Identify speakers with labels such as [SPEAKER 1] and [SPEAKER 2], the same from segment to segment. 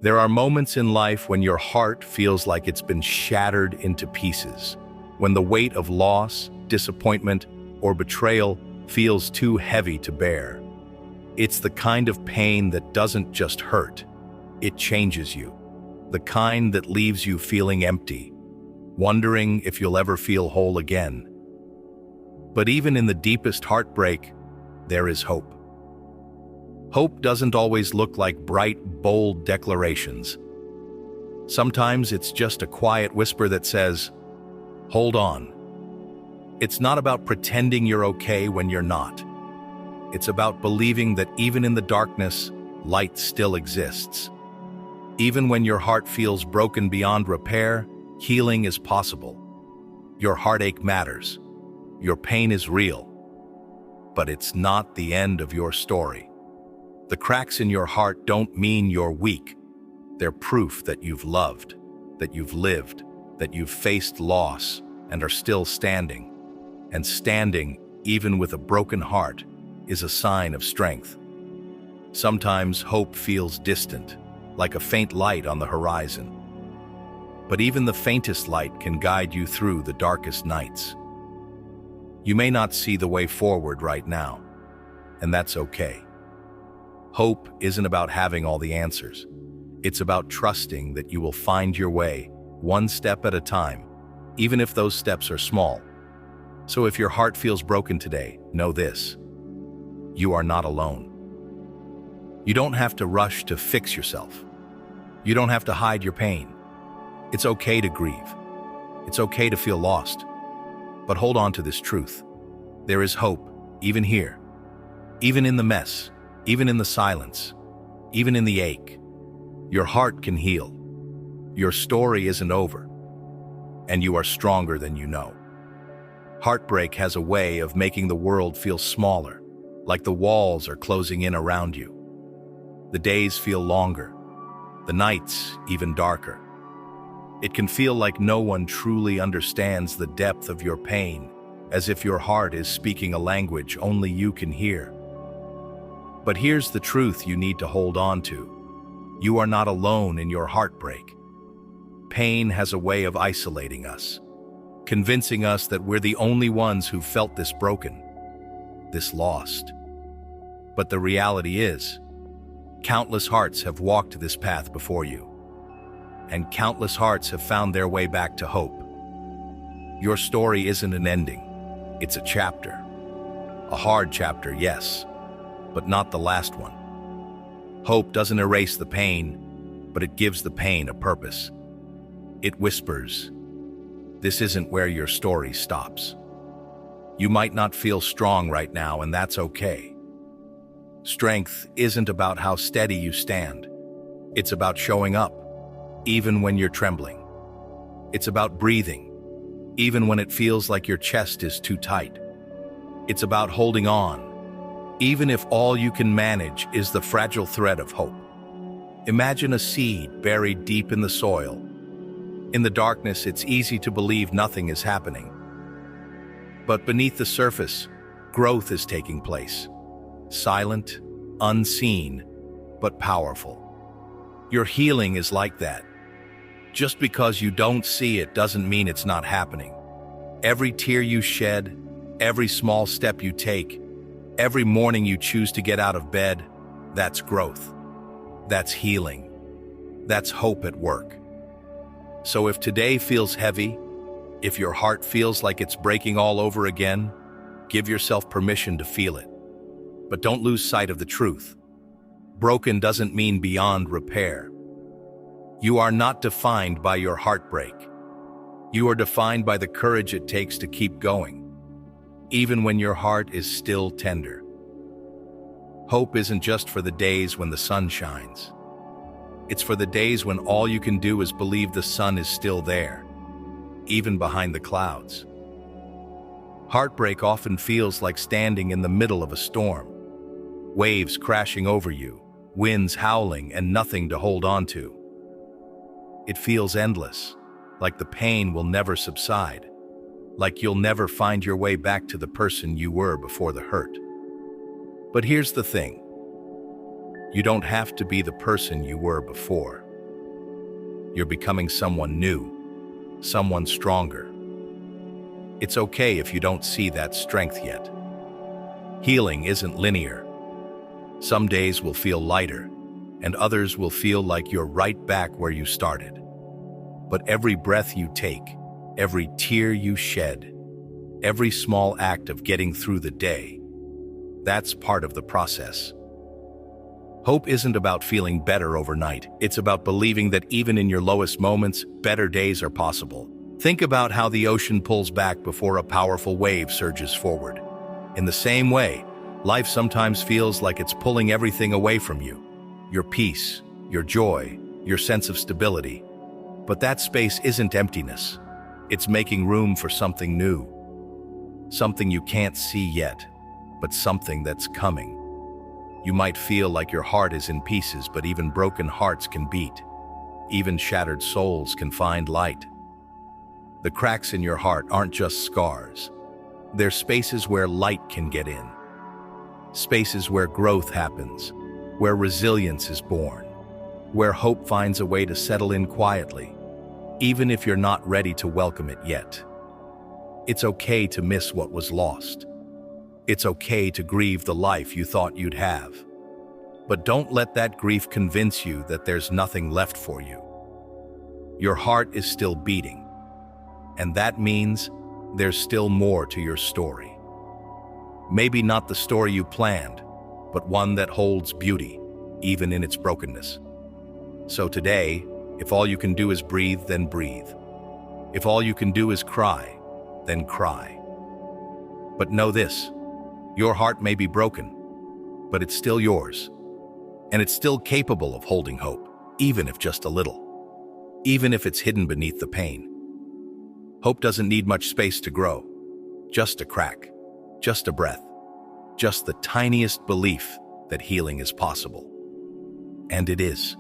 [SPEAKER 1] There are moments in life when your heart feels like it's been shattered into pieces, when the weight of loss, disappointment, or betrayal feels too heavy to bear. It's the kind of pain that doesn't just hurt, it changes you. The kind that leaves you feeling empty, wondering if you'll ever feel whole again. But even in the deepest heartbreak, there is hope. Hope doesn't always look like bright, bold declarations. Sometimes it's just a quiet whisper that says, "Hold on." It's not about pretending you're okay when you're not. It's about believing that even in the darkness, light still exists. Even when your heart feels broken beyond repair, healing is possible. Your heartache matters. Your pain is real. But it's not the end of your story. The cracks in your heart don't mean you're weak. They're proof that you've loved, that you've lived, that you've faced loss and are still standing. And standing, even with a broken heart, is a sign of strength. Sometimes hope feels distant, like a faint light on the horizon. But even the faintest light can guide you through the darkest nights. You may not see the way forward right now, and that's okay. Hope isn't about having all the answers. It's about trusting that you will find your way, one step at a time, even if those steps are small. So if your heart feels broken today, know this: you are not alone. You don't have to rush to fix yourself. You don't have to hide your pain. It's okay to grieve. It's okay to feel lost. But hold on to this truth. There is hope, even here. Even in the mess, even in the silence, even in the ache. Your heart can heal. Your story isn't over. And you are stronger than you know. Heartbreak has a way of making the world feel smaller, like the walls are closing in around you. The days feel longer, the nights even darker. It can feel like no one truly understands the depth of your pain, as if your heart is speaking a language only you can hear. But here's the truth you need to hold on to. You are not alone in your heartbreak. Pain has a way of isolating us, convincing us that we're the only ones who felt this broken, this lost. But the reality is, countless hearts have walked this path before you, and countless hearts have found their way back to hope. Your story isn't an ending, it's a chapter. A hard chapter, yes, but not the last one. Hope doesn't erase the pain, but it gives the pain a purpose. It whispers, "This isn't where your story stops." You might not feel strong right now, and that's okay. Strength isn't about how steady you stand. It's about showing up, even when you're trembling. It's about breathing, even when it feels like your chest is too tight. It's about holding on, even if all you can manage is the fragile thread of hope. Imagine a seed buried deep in the soil. In the darkness, it's easy to believe nothing is happening. But beneath the surface, growth is taking place. Silent, unseen, but powerful. Your healing is like that. Just because you don't see it doesn't mean it's not happening. Every tear you shed, every small step you take, every morning you choose to get out of bed, that's growth. That's healing. That's hope at work. So if today feels heavy, if your heart feels like it's breaking all over again, give yourself permission to feel it. But don't lose sight of the truth. Broken doesn't mean beyond repair. You are not defined by your heartbreak. You are defined by the courage it takes to keep going, even when your heart is still tender. Hope isn't just for the days when the sun shines. It's for the days when all you can do is believe the sun is still there, even behind the clouds. Heartbreak often feels like standing in the middle of a storm. Waves crashing over you, winds howling, and nothing to hold on to. It feels endless, like the pain will never subside, like you'll never find your way back to the person you were before the hurt. But here's the thing. You don't have to be the person you were before. You're becoming someone new, someone stronger. It's okay if you don't see that strength yet. Healing isn't linear. Some days will feel lighter, and others will feel like you're right back where you started. But every breath you take, every tear you shed, every small act of getting through the day, that's part of the process. Hope isn't about feeling better overnight. It's about believing that even in your lowest moments, better days are possible. Think about how the ocean pulls back before a powerful wave surges forward. In the same way, life sometimes feels like it's pulling everything away from you. Your peace, your joy, your sense of stability. But that space isn't emptiness. It's making room for something new. Something you can't see yet, but something that's coming. You might feel like your heart is in pieces, but even broken hearts can beat. Even shattered souls can find light. The cracks in your heart aren't just scars. They're spaces where light can get in. Spaces where growth happens, where resilience is born, where hope finds a way to settle in quietly, even if you're not ready to welcome it yet. It's okay to miss what was lost. It's okay to grieve the life you thought you'd have. But don't let that grief convince you that there's nothing left for you. Your heart is still beating, and that means there's still more to your story. Maybe not the story you planned, but one that holds beauty, even in its brokenness. So today, if all you can do is breathe, then breathe. If all you can do is cry, then cry. But know this, your heart may be broken, but it's still yours. And it's still capable of holding hope, even if just a little. Even if it's hidden beneath the pain. Hope doesn't need much space to grow. Just a crack, just a breath, just the tiniest belief that healing is possible. And it is.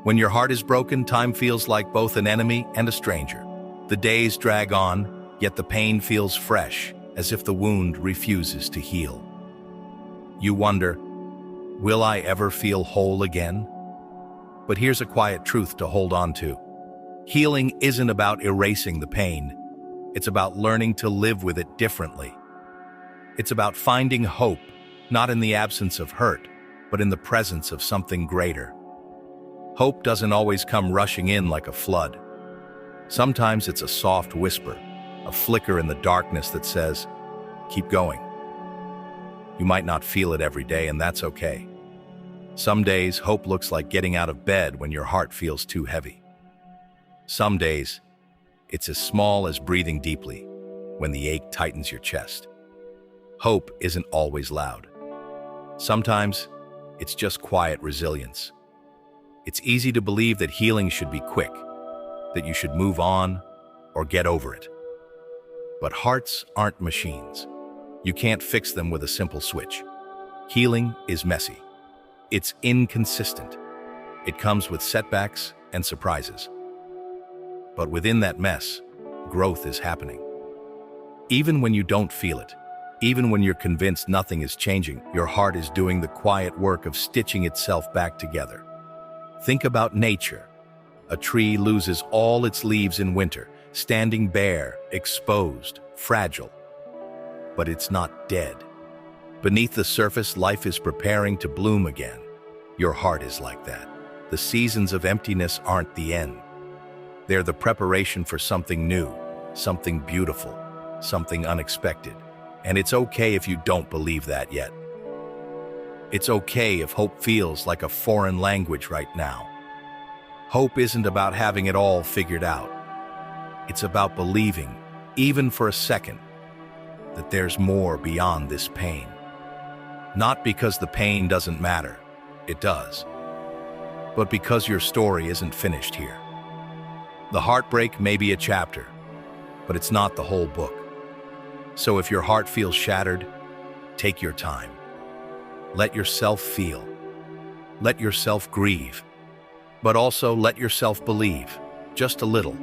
[SPEAKER 1] When your heart is broken, time feels like both an enemy and a stranger. The days drag on, yet the pain feels fresh, as if the wound refuses to heal. You wonder, will I ever feel whole again? But here's a quiet truth to hold on to. Healing isn't about erasing the pain. It's about learning to live with it differently. It's about finding hope, not in the absence of hurt, but in the presence of something greater. Hope doesn't always come rushing in like a flood. Sometimes it's a soft whisper, a flicker in the darkness that says, keep going. You might not feel it every day, and that's okay. Some days, hope looks like getting out of bed when your heart feels too heavy. Some days, it's as small as breathing deeply when the ache tightens your chest. Hope isn't always loud. Sometimes, it's just quiet resilience. It's easy to believe that healing should be quick, that you should move on or get over it. But hearts aren't machines. You can't fix them with a simple switch. Healing is messy. It's inconsistent. It comes with setbacks and surprises. But within that mess, growth is happening. Even when you don't feel it, even when you're convinced nothing is changing, your heart is doing the quiet work of stitching itself back together. Think about nature. A tree loses all its leaves in winter, standing bare, exposed, fragile. But it's not dead. Beneath the surface, life is preparing to bloom again. Your heart is like that. The seasons of emptiness aren't the end. They're the preparation for something new, something beautiful, something unexpected. And it's okay if you don't believe that yet. It's okay if hope feels like a foreign language right now. Hope isn't about having it all figured out. It's about believing, even for a second, that there's more beyond this pain. Not because the pain doesn't matter, it does, but because your story isn't finished here. The heartbreak may be a chapter, but it's not the whole book. So if your heart feels shattered, take your time. Let yourself feel. Let yourself grieve. But also let yourself believe, just a little,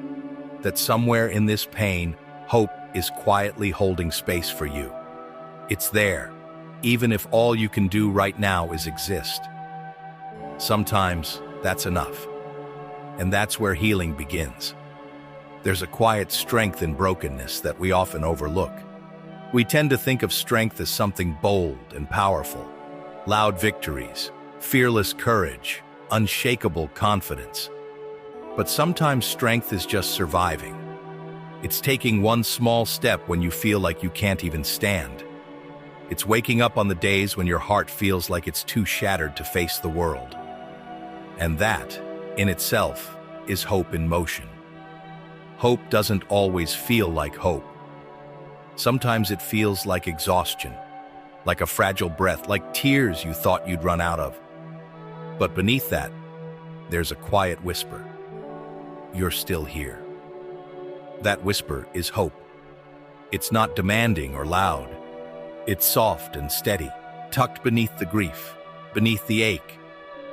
[SPEAKER 1] that somewhere in this pain, hope is quietly holding space for you. It's there, even if all you can do right now is exist. Sometimes that's enough. And that's where healing begins. There's a quiet strength in brokenness that we often overlook. We tend to think of strength as something bold and powerful, loud victories, fearless courage, unshakable confidence. But sometimes strength is just surviving. It's taking one small step when you feel like you can't even stand. It's waking up on the days when your heart feels like it's too shattered to face the world. And that, in itself, is hope in motion. Hope doesn't always feel like hope. Sometimes it feels like exhaustion, like a fragile breath, like tears you thought you'd run out of. But beneath that, there's a quiet whisper. You're still here. That whisper is hope. It's not demanding or loud. It's soft and steady, tucked beneath the grief, beneath the ache,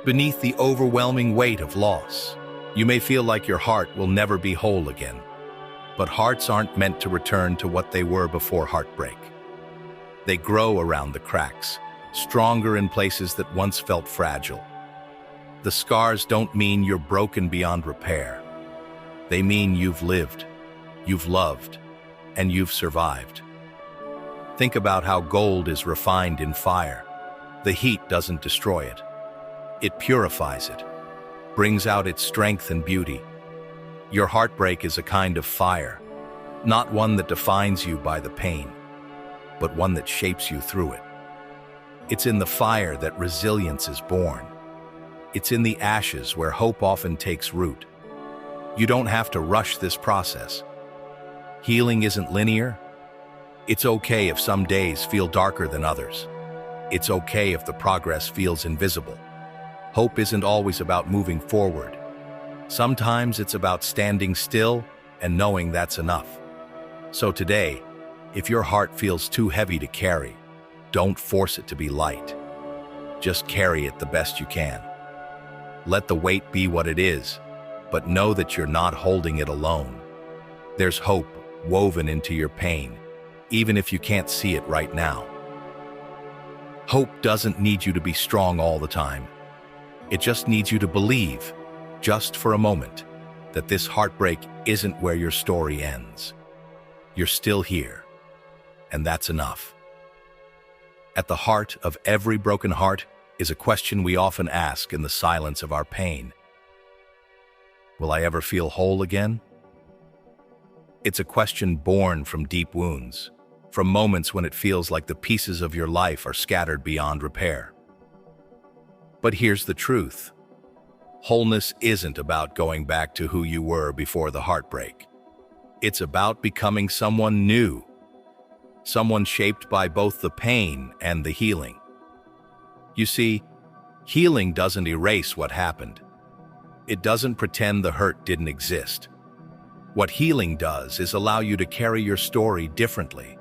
[SPEAKER 1] beneath the overwhelming weight of loss. You may feel like your heart will never be whole again, but hearts aren't meant to return to what they were before heartbreak. They grow around the cracks, stronger in places that once felt fragile. The scars don't mean you're broken beyond repair. They mean you've lived, you've loved, and you've survived. Think about how gold is refined in fire. The heat doesn't destroy it. It purifies it, brings out its strength and beauty. Your heartbreak is a kind of fire, not one that defines you by the pain, but one that shapes you through it. It's in the fire that resilience is born. It's in the ashes where hope often takes root. You don't have to rush this process. Healing isn't linear. It's okay if some days feel darker than others. It's okay if the progress feels invisible. Hope isn't always about moving forward. Sometimes it's about standing still and knowing that's enough. So today, if your heart feels too heavy to carry, don't force it to be light. Just carry it the best you can. Let the weight be what it is, but know that you're not holding it alone. There's hope woven into your pain, even if you can't see it right now. Hope doesn't need you to be strong all the time. It just needs you to believe, just for a moment, that this heartbreak isn't where your story ends. You're still here, and that's enough. At the heart of every broken heart is a question we often ask in the silence of our pain. Will I ever feel whole again? It's a question born from deep wounds, from moments when it feels like the pieces of your life are scattered beyond repair. But here's the truth. Wholeness isn't about going back to who you were before the heartbreak. It's about becoming someone new, someone shaped by both the pain and the healing. You see, healing doesn't erase what happened. It doesn't pretend the hurt didn't exist. What healing does is allow you to carry your story differently.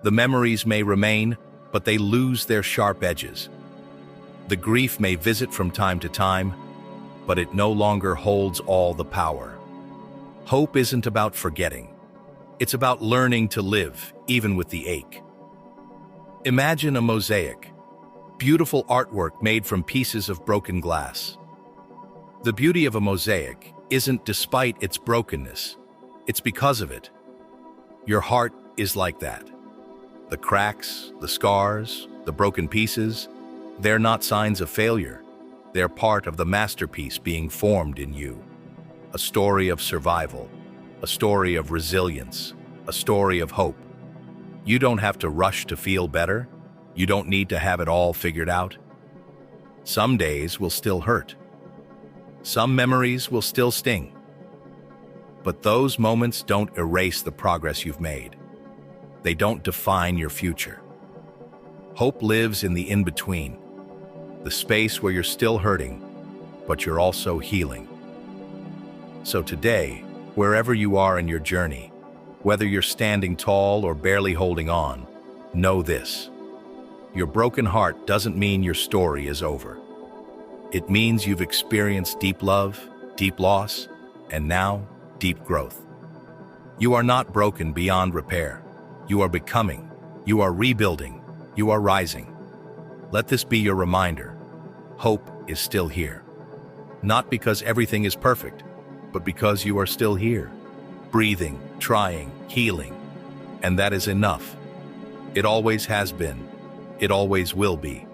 [SPEAKER 1] The memories may remain, but they lose their sharp edges. The grief may visit from time to time, but it no longer holds all the power. Hope isn't about forgetting. It's about learning to live, even with the ache. Imagine a mosaic, beautiful artwork made from pieces of broken glass. The beauty of a mosaic isn't despite its brokenness, it's because of it. Your heart is like that. The cracks, the scars, the broken pieces, they're not signs of failure. They're part of the masterpiece being formed in you. A story of survival, a story of resilience, a story of hope. You don't have to rush to feel better. You don't need to have it all figured out. Some days will still hurt. Some memories will still sting. But those moments don't erase the progress you've made. They don't define your future. Hope lives in the in-between, the space where you're still hurting, but you're also healing. So today, wherever you are in your journey, whether you're standing tall or barely holding on, know this. Your broken heart doesn't mean your story is over. It means you've experienced deep love, deep loss, and now deep growth. You are not broken beyond repair. You are becoming. You are rebuilding. You are rising. Let this be your reminder. Hope is still here. Not because everything is perfect, but because you are still here, breathing, trying, healing. And that is enough. It always has been. It always will be.